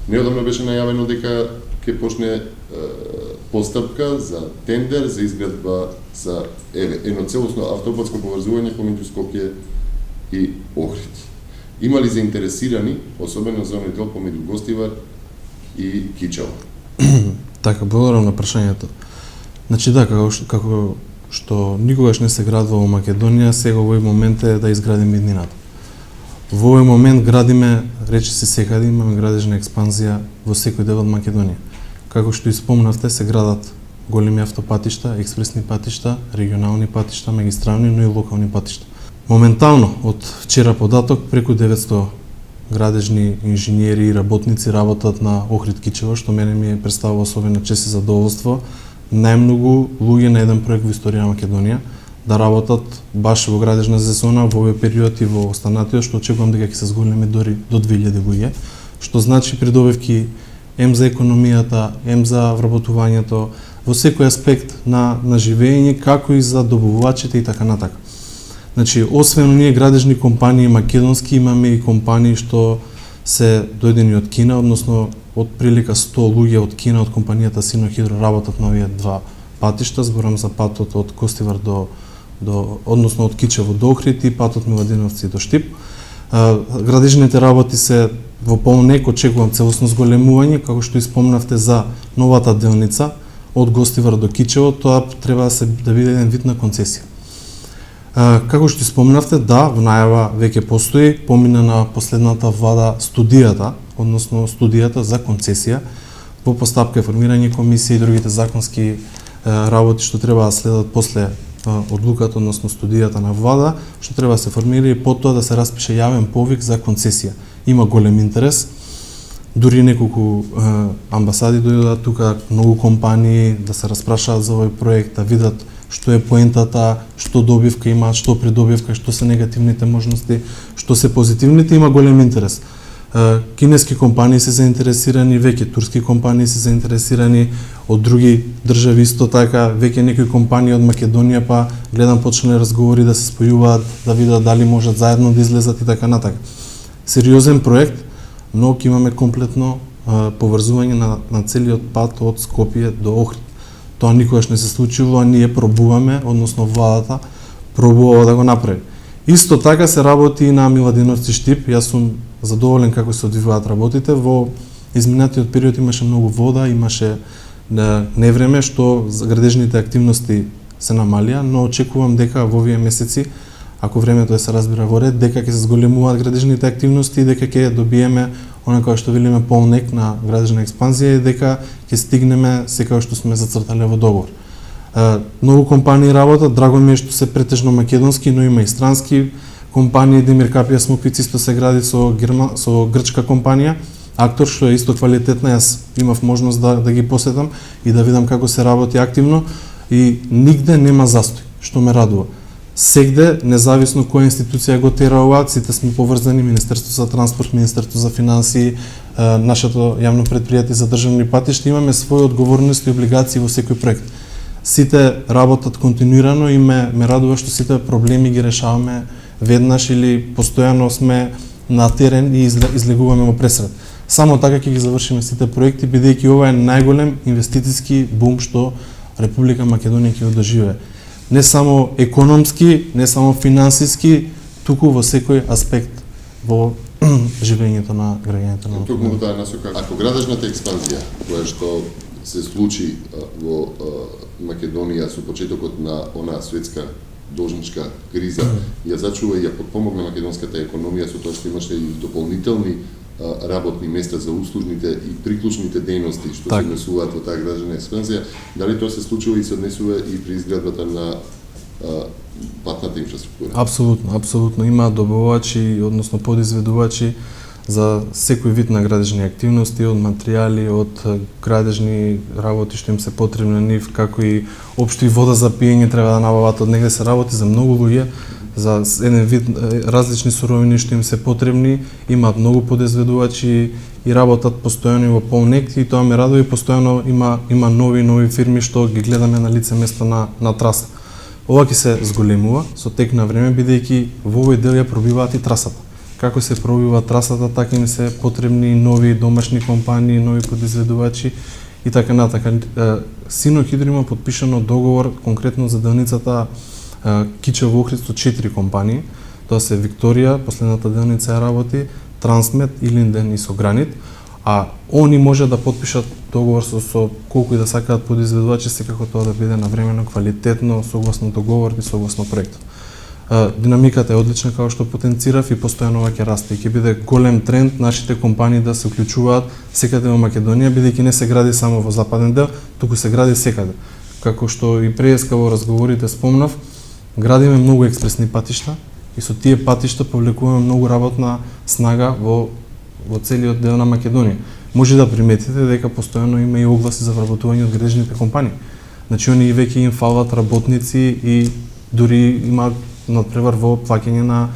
Неодамно беше најавено дека ќе почне постапка за тендер за изградба за едно целосно автопатско поврзување помеѓу Скопје и Охрид. Има ли заинтересирани, особено за оној дел помеѓу Гостивар и Кичево? Така, благодарам на прашањето. Значи да, како што никогаш не се градува во Македонија, сега овој момент е да изградиме иднината. Во овој момент градиме, рече се секаде, имаме градежна експанзија во секој дел од Македонија. Како што испомнавте, се градат големи автопатишта, експресни патишта, регионални патишта, магистрални, но и локални патишта. Моментално, од вчера податок, преку 900 градежни инженери и работници работат на Охрид Кичево, што мене ми е представува особена чест и задоволство. Најмногу луѓе на еден проект во историја на Македонија да работат баш во градежна сезона во овој период и во останатиот, што очекувам дека ќе се зголеми дори до 2000 луѓе, што значи придобивки ем за економијата, ем за вработувањето, во секој аспект на живење, како и за добавувачите и така натака. Значи, освен оние градежни компании македонски, имаме и компании што се дојдени од Кина, односно од прилика 100 луѓе од Кина, од компанијата Синохидро работат на овие два патишта, зборам за патот од Костивар односно од Кичево до Охрид и патот Миладиновци до Штип. Градежните работи се во полнек, очекувам целосно зголемување, како што испомнавте за новата делница од Гостивар до Кичево, тоа треба да биде еден вид на концесија. Како што спомнавте, да, во најава веќе постои, помина на последната влада студијата, односно студијата за концесија, во постапка е формирање комисија и другите законски работи што треба да следат после одлуката, односно студијата на влада, што треба да се формира и потоа да се распише јавен повик за концесија. Има голем интерес, дури неколку амбасади дојдоа тука, многу компании да се распрашаат за овој проект, да видат што е поентата, што добивка има, што придобивка, што се негативните можности, што се позитивните, има голем интерес. Кинески компании се заинтересирани, веќе турски компании се заинтересирани, од други држави исто така, веќе некои компании од Македонија па гледам почнале разговори да се спојуваат, да видат дали можат заедно да излезат и така натака. Сериозен проект, но ќе имаме комплетно поврзување на целиот пат од Скопје до Охрид. Тоа никогаш не се случило, а ние пробуваме, односно владата пробува да го направи. Исто така се работи и на Миладиновци Штип. Јас сум задоволен како се одвиваат работите. Во изминатиот период имаше многу вода, имаше невреме што градежните активности се намалија, но очекувам дека во овие месеци, ако времето да се разбира во ред, дека ќе се зголемуваат градежните активности и дека ќе добиеме она кога што велиме полнек на градежна експанзија и дека ќе стигнеме секако што сме зацртале во договор. Многу компании работат, драго ми е што се претежно македонски, но има и странски компании. Демир Капија Смоквици исто се гради со грчка компанија, Актор, што е исто квалитетна. Јас имав можност да ги посетам и да видам како се работи активно и нигде нема застој, што ме радува. Сегде, независно која институција го тера ова, сите сме поврзани, Министерство за транспорт, Министерство за финансии, нашето јавно претпријатие за државни патишта, имаме своји одговорности и облигации во секој проект. Сите работат континуирано и ме радува што сите проблеми ги решаваме веднаш или постојано сме на терен и излегуваме во пресред. Само така ќе ги завршиме сите проекти, бидејќи ова е најголем инвестициски бум што Република Македонија ќе доживее. Не само економски, не само финансиски, туку во секој аспект во живењето на граѓаните на Македонија. Туку таа насока, ако градежната експанзија која што се случи во Македонија со почетокот на она светска должничка криза, ја зачува и ја подпомогна македонската економија со тоа што имаше и дополнителни работни места за услужните и приклучните дејности што се однесуваат во таа градежна експанзија, дали тоа се случува и се однесува и при изградбата на патната инфраструктура? Апсолутно. Има добавувачи, односно подизведувачи за секој вид на градежни активности, од материјали, од градежни работи што им се потребни на нив, како и општо и вода за пиење треба да набават од негде, се работи за многу луѓе, за еден вид различни суровини што им се потребни, имаат многу подизведувачи и работат постојано во полнек и тоа ме радува и постојано има нови фирми што ги гледаме на лице место на траса. Ова ќе се зголемува со тек на време, бидејќи во овој дел ја пробиваат и трасата. како се пробива трасата, така им се потребни нови домашни компании, нови подизведувачи и така натака. Сино-Хидро има подпишано договор конкретно за делницата Кичево Охрид со 4 компании. Тоа се Викторија, последната делница ја работи, Трансмет, Илинден и со Гранит, а они може да подпишат договор со колку и да сакаат подизведувачи, секако тоа да биде навремено, квалитетно, согласно договор и согласно проектот. Динамиката е одлична, како што потенцирав, и постојано ќе расте и ќе биде голем тренд нашите компании да се уклучуваат секаде во Македонија, бидејќи не се гради само во западен дел, туку се гради секаде. Како што и преска во разговорите спомнав, градиме многу експресни патишта и со тие патишта повлекуваме многу работна снага во целиот дел на Македонија. Може да приметите дека постојано има и огласи за вработување од градежните компании. Значи, они веќе им фалат работници и дури има надпревар во плаќање на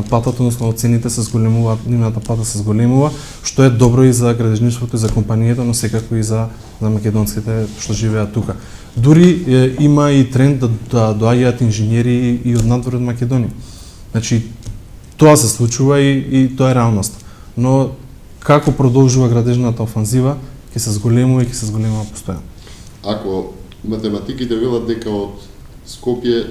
платата, односно цените се зголемуваат, нивната плата се зголемува, што е добро и за градежништвото и за компанијата, но секако и за македонските што живеат тука. Дури има и тренд да доаѓаат инженери и од надвор од Македонија. Значи, тоа се случува и тоа е реалност. Но како продолжува градежната офанзива, ќе се зголемува и ќе се зголемува постојано. Ако математиките велат дека од Скопје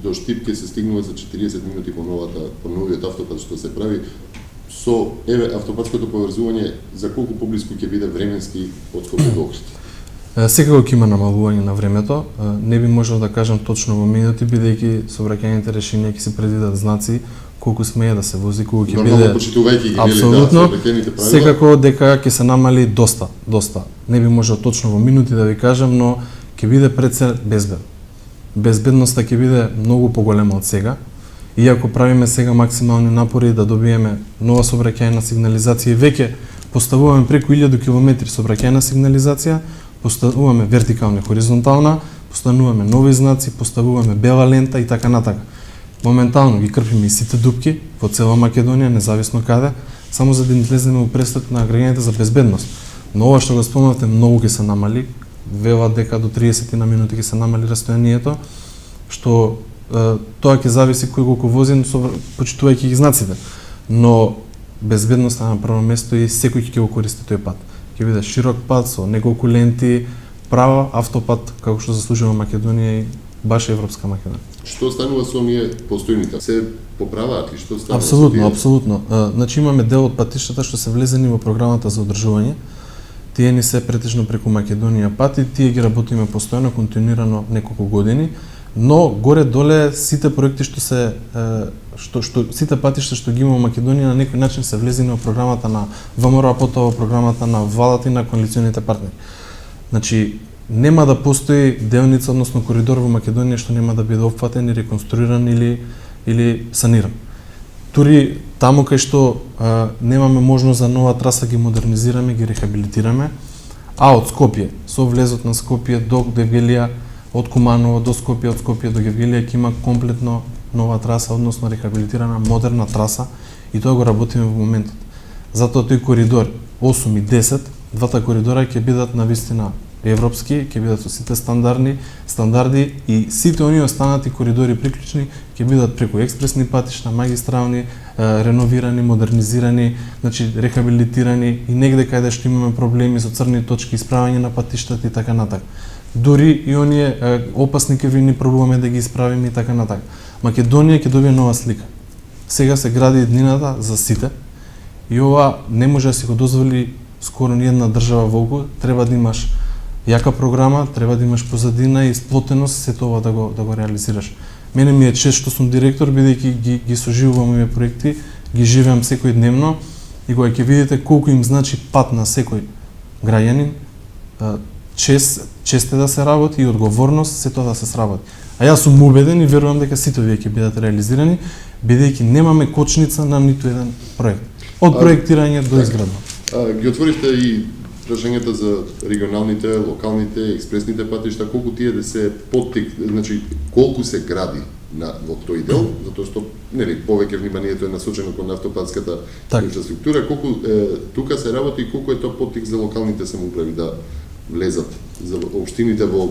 до Штип ќе се стигнува за 40 минути по новиот автопат што се прави, со автопатското поврзување, за колку поблиску ќе биде временски од Скопје до Охрид? Секако ќе има намалување на времето, не би можел да кажам точно во минути, бидејќи сообраќајните решенија ќе се предвидат знаци колку смее да се вози, колку ќе биде. Почитувајќи ги апсолутно, секако дека ќе се намали доста. Не би можел точно во минути да ви кажам, но ќе биде пред се безбедно. Безбедноста ќе биде многу поголема од сега, иако правиме сега максимални напори да добиеме нова сообраќајна сигнализација и веќе поставуваме преку 1000 километри сообраќајна сигнализација, поставуваме вертикална и хоризонтална, поставуваме нови знаци, поставуваме бела лента и така натака. Моментално ги крпиме и сите дупки во цела Македонија, независно каде, само за да излеземе во престрет на граѓаните за безбедност. Но ова што го спомнавте многу ќе се намали, велат дека до 30 на минути ќе се намали растојанието, што тоа ќе зависи кој колку вози, почитувајќи ги знаците. Но безбедноста на прво место и секој ќе го користи тој пат. Ќе биде широк пат со неколку ленти, права автопат како што заслужува Македонија и баш европска Македонија. Што станува со оние постојните? Се поправаат ли? Што станува? Апсолутно. Значи имаме дел од патиштата што се влезени во програмата за одржување. Тие ни се претежно преку Македонија пати, тие ги работиме постојано, континуирано неколку години, но горе-доле сите проекти сите патишта што ги има во Македонија на некој начин се влезени во програмата на ВМРО, а потоа во програмата на владата и на коалиционите партнери. Значи, нема да постои делница, односно коридор во Македонија што нема да биде опфатен и реконструиран или саниран. Дури таму кај што немаме можност за нова траса, ги модернизираме, ги рехабилитираме, а од Скопје, со влезот на Скопје до Гевгелија, од Куманово до Скопје, од Скопје до Гевгелија ќе има комплетно нова траса, односно рехабилитирана модерна траса, и тоа го работиме во моментот. Затоа тој коридор 8 и 10, двата коридора ќе бидат навистина европски, ќе бидат со сите стандарди и сите оние останати коридори приклучни ќе бидат преку експресни патишта, магистрални, реновирани, модернизирани, значи рехабилитирани и негде каде што имаме проблеми со црни точки, исправање на патиштата и така натака. Дури и оние опасни кривини пробуваме да ги исправиме и така натака. Македонија ќе добие нова слика. Сега се гради еднината за сите и ова не може да си го дозволи скоро ниедна држава во околу. Треба да имаш јака програма, треба да имаш позадина и сплотеност се тоа да го реализираш. Мене ми е чест што сум директор, бидејќи ги соживувам овие проекти, ги живеам секојдневно и кога ќе видите колку им значи пат на секој граѓанин, чест е да се работи и одговорност се тоа да се сработи. А јас сум убеден и верувам дека сите овие ќе бидат реализирани, бидејќи немаме кочница на ниту еден проект. Од проектирање до изградба. Ги отворивте и прашањата за регионалните, локалните, експресните патишта, колку тие да се поттик, значи колку се гради во тој дел, затоа што повеќе вниманието е насочено кон автопатската инфраструктура, колку тука се работи и колку е тоа поттик за локалните самоуправи да влезат, за општините во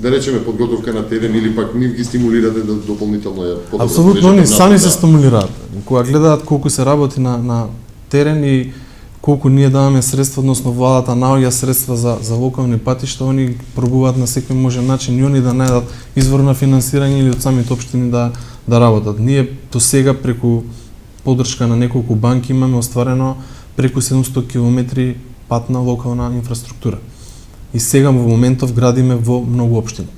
да речеме подготовка на терен или пак нив ги стимулирате да дополнително ја подобрат? Апсолутно, они сами се стимулираат. Кога гледаат колку се работи на терен и колку ние даваме средства, односно владата наоѓа средства за локални патишта, они пробуваат на секој можен начин и они да најдат извор на финансирање или од самите општини да работат. Ние до сега преку поддршка на неколку банки имаме остварено преку 700 километри патна локална инфраструктура. И сега во моментов градиме во многу општини.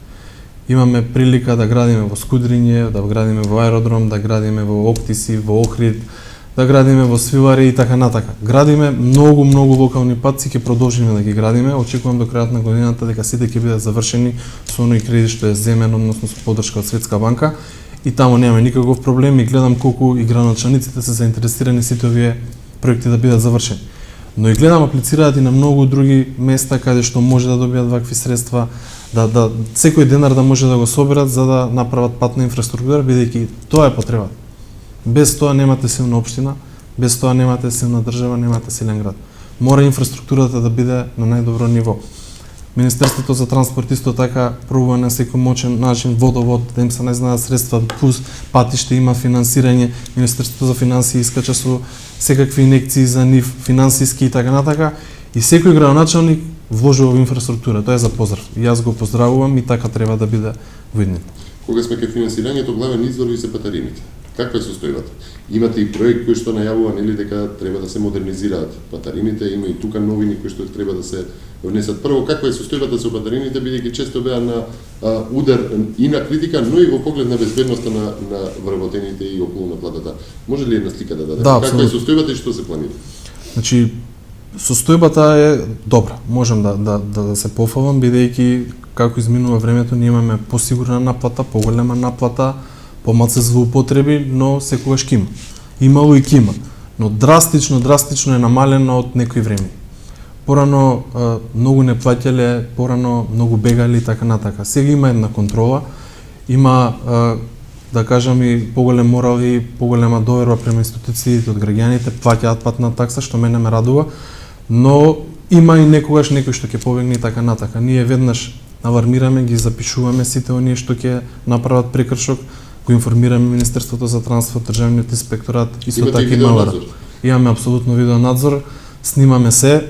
Имаме прилика да градиме во Скудриње, да градиме во Аеродром, да градиме во Октиси, во Охрид, да градиме во Свилари и така натака. Градиме многу локални патци, ќе продолжиме да ги градиме. Очекувам до крајот на годината дека сите ќе бидат завршени со оној кредит што е земен, односно со поддршка од Светска банка. И таму немаме никаков проблем и гледам колку и граначаниците се заинтересирани сите овие проекти да бидат завршени. Но и гледам аплицираат и на многу други места каде што може да добијат вакви средства, да секој денар да може да го соберат за да направат патна инфраструктура, бидејќи тоа е потреба. Без тоа немате силна општина, без тоа немате силна држава, немате силен град. Мора инфраструктурата да биде на најдобро ниво. Министерството за транспорт исто така пробува на секој моќен начин водовод, да им се најзнаат средства, плюс патиште има финансирање, Министерството за финансии искача со секакви инекции за нив, финансиски и така натака, и секој градоначалник вложува во инфраструктура, тоа е за поздрав. И јас го поздравувам и така треба да биде во иднина. Кога сме кај финансирањето, главен извор ви се патарините. Каква е состојбата? Имате и проект кој што најавува нели дека треба да се модернизираат патарините, има и тука новини кои што треба да се внесат. Прво, каква е состојбата со патарините, бидејќи често беа на удар и на критика, но и во поглед на безбедноста на вработените и околу на платата. Може ли една слика да даде? Да, каква е состојбата и што се планира? Значи, состојбата е добра. Можам да се пофалам, бидејќи како изминува времето ние имаме посигурна наплата, поголема наплата, помалку злоупотреби, но секогаш ќе има. Имало и ќе има, но драстично е намалено од некои време. Порано многу не плаќале, порано многу бегали и така натака. Сега има една контрола, има да кажам и поголем морал и поголема доверба према институциите од граѓаните, плаќаат патна такса, што мене ме радува, но има и некогаш некој што ќе побегне и така натака. Ние веднаш алармираме, ги запишуваме сите оние што ќе направат прекршок, го информираме Министерството за транспорт, Државниот инспекторат, исто така и МВР. Имаме апсолутно видеонадзор, снимаме се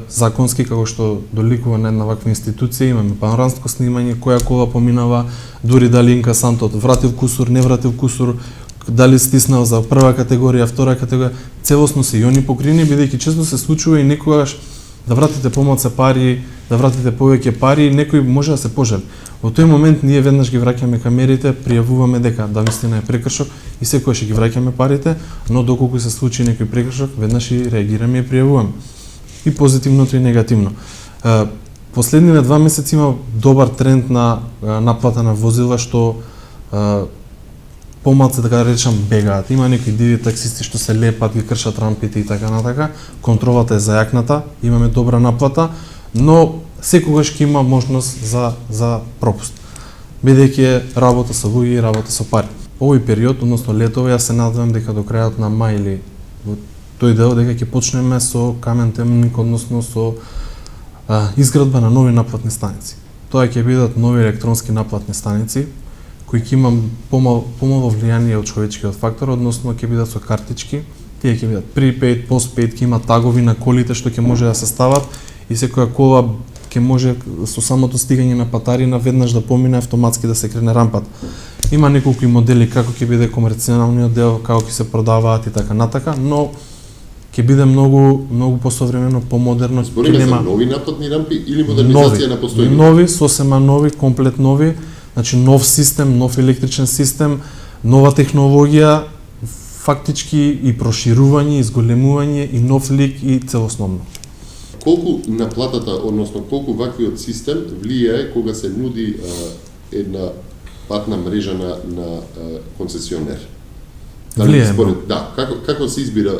законски како што доликува на една ваква институција, имаме панорамско снимање, која кола поминава, дури дали инкасантот вратил кусур, не вратил кусур, дали стиснал за прва категорија, втора категорија, целосно се и они покрини, бидејќи често се случува и некогаш да вратите помалку пари, да вратите повеќе пари, некој може да се пожали. Во тој момент ние веднаш ги враќаме камерите, пријавуваме дека да вистина е прекршок и секогаш ги враќаме парите, но доколку се случи некој прекршок, веднаш и реагираме и пријавуваме. И позитивното и негативно. Последниве 2 месеци има добар тренд на наплата на возила што помалку, така да речам, бегаат. Има некои диви таксисти што се лепат, ги кршат рампите и така натака. Контролата е зајакната, имаме добра наплата, но секогаш ќе има можност за пропуст. Бидејќи е работа со луѓе и работа со пари. Овој период, односно летово, јас се надевам дека до крајот на мај или во тој дел дека ќе почнеме со камен темник, односно со изградба на нови наплатни станици. Тоа ќе бидат нови електронски наплатни станици кои ќе имам помало влијание од човечкиот фактор, односно ќе бидат со картички, тие ќе бидат prepaid, postpaid, ќе има тагови на колите што ќе може да се стават и секоја кола ќе може со самото стигање на патарина веднаш да помине автоматски да се крене рампата. Има неколку модели како ќе биде комерцијалниот дел, како ќе се продаваат и така натака, но ќе биде многу посовремено, помодерно. Збориме за нови наплатни рампи или модернизација на постојни? Нови, сосема нови, комплет нови. Значи нов систем, нов електричен систем, нова технологија, фактички и проширување, изголемување и нов лик и целосно. Колку наплатата, односно колку ваквиот систем влијае кога се нуди една патна мрежа на концесионер? Влијае. Да, како се избира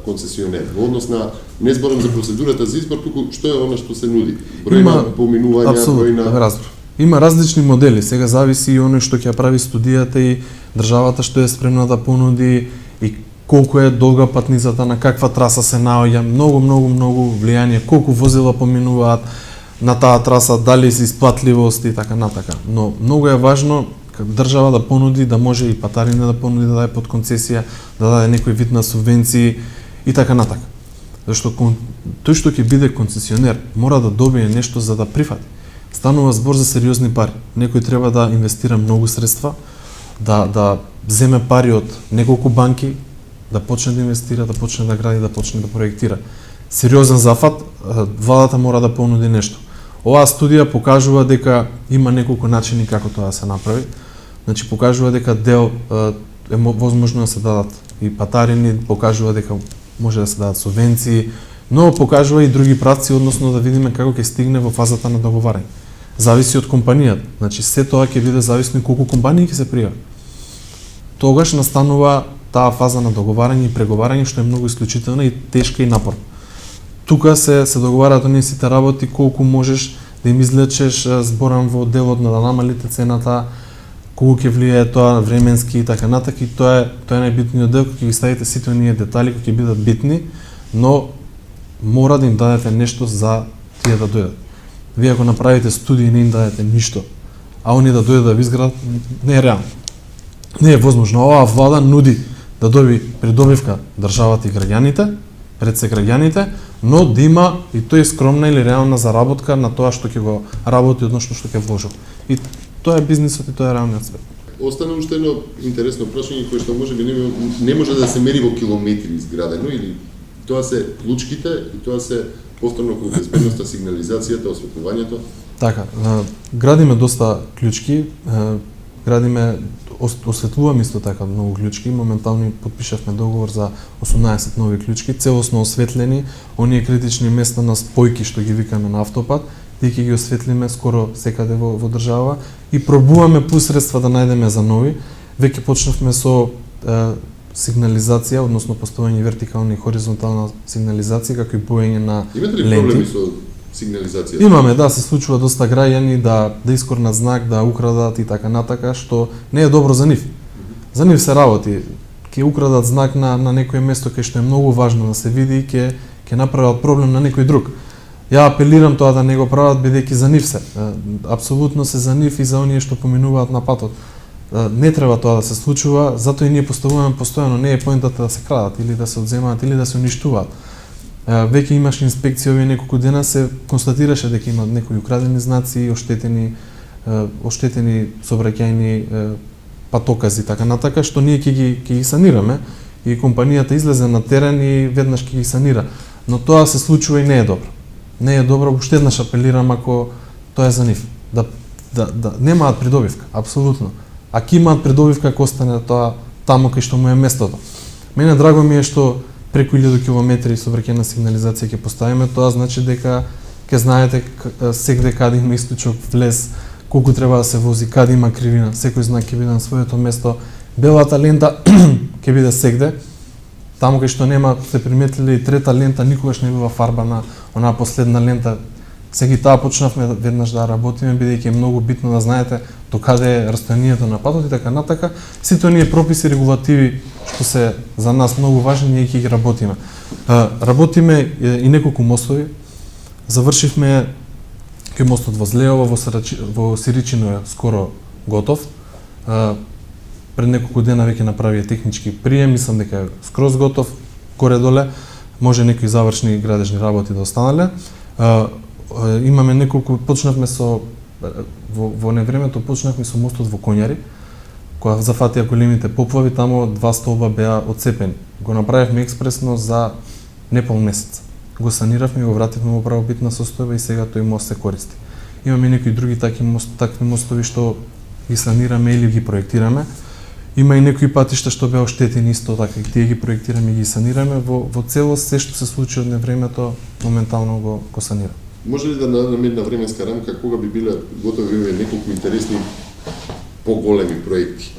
концесионер? Во однос на, не зборам за процедурата за избор, туку што е она што се нуди? Број на поминувања, број на... Има различни модели, сега зависи и оној што ќе прави студијата и државата што е спремна да понуди и колку е долга патницата, на каква траса се наоѓа, многу влијание, колку возила поминуваат, на таа траса, дали се исплатливост и така натака. Но многу е важно држава да понуди, да може и патарине да понуди, да даде под концесија, да даде некој вид на субвенции и така натака. Зашто тој што ќе биде концесионер мора да добие нешто за да прифати. Станува збор за сериозни пари. Некој треба да инвестира многу средства, да земе пари од неколку банки, да почне да инвестира, да почне да гради, да почне да проектира. Сериозен зафат, владата мора да понуди нешто. Оваа студија покажува дека има неколку начини како тоа да се направи. Значи покажува дека дел е возможно да се дадат и патарини, покажува дека може да се дадат субвенции, но покажува и други правци, односно да видиме како ќе стигне во фазата на договарање. Зависи од компанијата. Значи се тоа ќе биде зависно и колку компании ќе се пријави. Тогаш настанува таа фаза на договарање и преговарање што е многу исклучителна и тешка и напорна. Тука се договараат оние сите работи колку можеш да им излечеш зборам во делот на да намалите цената, колку ќе влијае тоа временски и така натака, и тоа е најбитниот дел, кога ќе ги ставите сите оние детали кои ќе бидат битни, но мора да им дадете нешто за тие да дојдат. Вие ако направите студии и не им дадете ништо, а оние да дојдат да ви изградат, не е реално. Не е возможно. Оваа влада нуди да доби придобивка државата и граѓаните, пред се граѓаните, но да има и тој скромна или реална заработка на тоа што ќе го работи, односно што ќе вложи. И тоа е бизнисот и тоа е реалниот свет. Остана уште едно интересно прашање кое што можеби не може да се мери во километри изградено, или тоа се клучките и тоа се повторно како безбедноста, сигнализацијата, осветлувањето. Така, градиме доста клучки, градиме, осветлуваме исто така многу клучки. Моментално потпишавме договор за 18 нови клучки, целосно осветлени, оние критични места на спојки што ги викаме на автопат, тие ќе ги осветлиме скоро секаде во држава и пробуваме посредства да најдеме за нови. Веќе почнавме со сигнализација, односно поставање вертикална и хоризонтална сигнализација, како и боење на ленти. Имате ли проблеми со сигнализацијата? Имаме, да, се случува доста граѓани да искорнат знак, да украдат и така натака, што не е добро за нив. За нив се работи. Ќе украдат знак на некое место кај што е многу важно да се види и ќе направат проблем на некој друг. Ја апелирам тоа да не го прават бидејќи за нив се. Апсолутно се за нив и за оние што поминуваат на патот. Не треба тоа да се случува, затоа и ние поставуваме постојано, не е поентата да се крадат или да се одземаат или да се уништуваат. Веќе имаше инспекција овие неколку дена, се констатираше дека има некои украдени знаци, оштетени сообраќајни патокази така натака, што ние ќе ги санираме и компанијата излезе на терен и веднаш ќе ги санира. Но тоа се случува и не е добро. Не е добро, уште еднаш апелирам ако тоа е за нив. Да немаат придобивка, апсолутно. Ако имаат придобивка, ако остане тоа таму кај што му е местото. Мене драго ми е што преку 1000 километри сообраќајна сигнализација ќе поставиме, тоа значи дека ќе знаете сегде каде има исклучок, влез, колку треба да се вози, каде има кривина, секој знак ќе биде на своето место. Белата лента ќе биде сегде. Таму кај што нема, се приметиле и трета лента, никогаш не бива фарбана, онаа последна лента. Сега таа почнавме веднаш да работиме, бидејќи е многу битно да знаете до каде е растојанието на патот и така натака. Сите оние прописи, регулативи што се за нас многу важни, ние ќе ги работиме. Работиме и неколку мостови. Завршивме кај мостот во Злеово, во Сиричино е скоро готов. Пред неколку дена веќе направија технички прием, мислам дека е скроз готов, горе-доле, може некои завршни градежни работи да останале. Имаме неколку, почнавме со во невремето почнавме со мостот во Коњари, која зафатија големите поплави, таму 2 столба беа отцепени. Го направивме експресно за непол месец. Го саниравме и го вративме во правобитна состојба и сега тој мост се користи. Имаме некои други такви мостови што ги санираме или ги проектираме. Има и некои патишта што беа оштетени исто така, и тие ги проектираме и ги санираме. Во целост се што се случи од невремето моментално го санираме. Може ли да дадеме една временска рамка кога би биле готови неколку интересни поголеми проекти?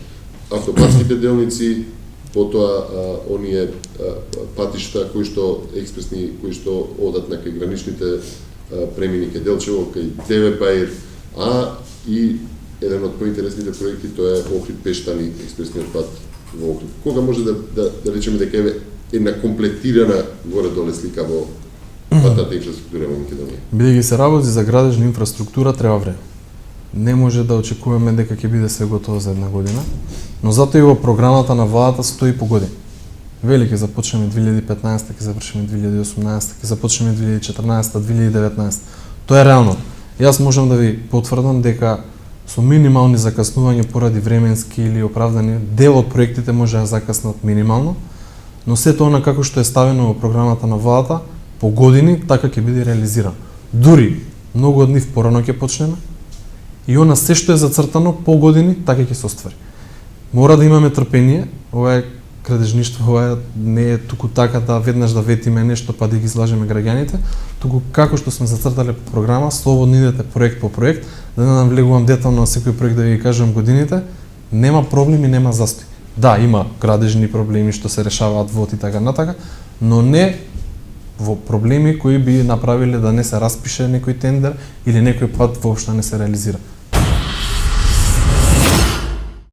Автопатските делници, потоа оние патишта кои што експресни, кои што одат на кај граничните премини кај Делчево, кај ДВ Баир, а и еден од поинтересните проекти тоа е Охрид-Пештани, експресниот пат во Охрид. Кога може да речеме дека е една комплетирана горе-доле слика во патната инфраструктура во Македонија? Бидејќи се работи за градежна инфраструктура, треба време. Не може да очекуваме дека ќе биде све готово за една година, но затоа и во програмата на владата стои по години. Вели ќе започнеме 2015, ќе завршиме 2018, ќе започнеме 2014, 2019. Тоа е реално. Јас можам да ви потврдам дека со минимални закаснувања поради временски или оправдани, дел од проектите може да закаснат минимално, но сето она како што е ставено во програмата на владата, по години така ќе биде реализирано. Дури многу од нив порано ќе почнеме и она се што е зацртано по години така ќе се оствари. Мора да имаме трпение, ова е градежништво, ова не е туку така да веднаш да ветиме нешто па да ги излажеме граѓаните, туку како што сме зацртале по програма, слободно идете проект по проект, да не навлегувам детално на секој проект да ви кажам годините, нема проблеми, нема застои. Да, има градежни проблеми што се решаваат во и така натака, но не во проблеми кои би направиле да не се распише некој тендер или некој пат воопшто не се реализира.